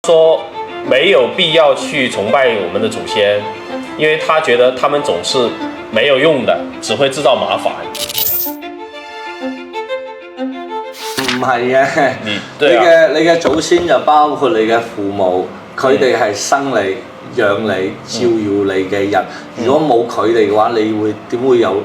说没有必要去崇拜我们的祖先，因为他覺得他們總是沒有用的，只會製造麻煩。唔係嘅，你嘅祖先就包括你嘅父母，佢哋係生你、養你、照耀你嘅人。如果冇佢哋嘅話，你會點會有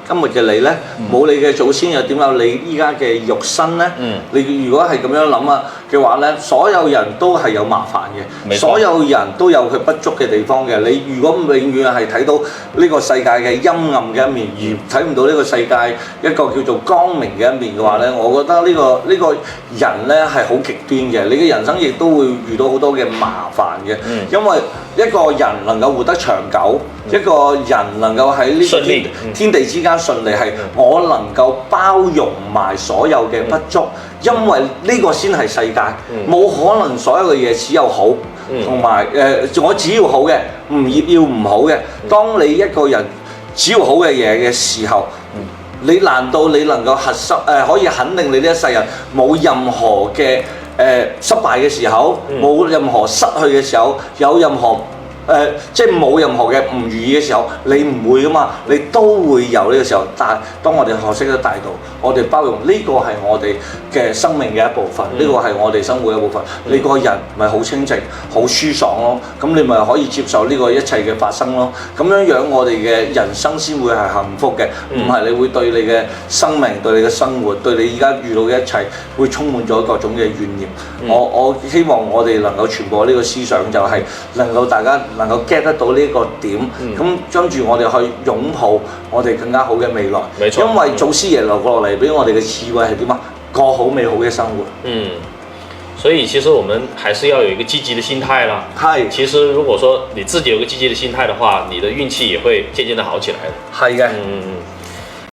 今日嘅你呢？冇你嘅祖先又點有你依家嘅肉身呢？你如果係咁樣諗啊嘅話呢，所有人都係有麻煩嘅，所有人都有佢不足嘅地方嘅。你如果永遠係睇到呢個世界嘅陰暗嘅一面，而睇唔到呢個世界一個叫做光明嘅一面嘅話呢，我覺得呢個人呢係好極端嘅。你嘅人生亦都會遇到好多嘅麻煩嘅，因為一個人能夠活得長久，一個人能夠喺呢天地之間順利，係我能夠包容埋所有嘅不足，因為呢個先係世界，冇可能所有嘅嘢只有好，同埋我只要好嘅，唔要唔好嘅。當你一個人只要好嘅嘢嘅時候，你難道你能夠可以肯定你呢一世人冇任何嘅失敗嘅時候，冇任何失去嘅時候，有任何即係冇任何嘅唔如意嘅時候，你唔會噶嘛，你都會有呢個時候。但係當我哋學識咗大道，我哋包容呢個係我哋嘅生命嘅一部分，呢個係我哋生活嘅一部分。你個人咪好清靜、好舒爽咯，咁你咪可以接受呢個一切嘅發生咯。咁樣我哋嘅人生先會係幸福嘅，唔係你會對你嘅生命、對你嘅生活、對你而家遇到嘅一切會充滿咗各種嘅怨念。我希望我哋能夠傳播呢個思想，就係能夠大家能夠 get 得到呢個點，咁跟住我哋去擁抱我哋更加好嘅未來。因為祖師爺留過落嚟俾我哋嘅智慧係點啊？過好美好嘅生活。所以其實我們還是要有一個積極的心態啦。係。其實如果說你自己有個積極的心態的話，你的運氣也會漸漸的好起來的。係嘅。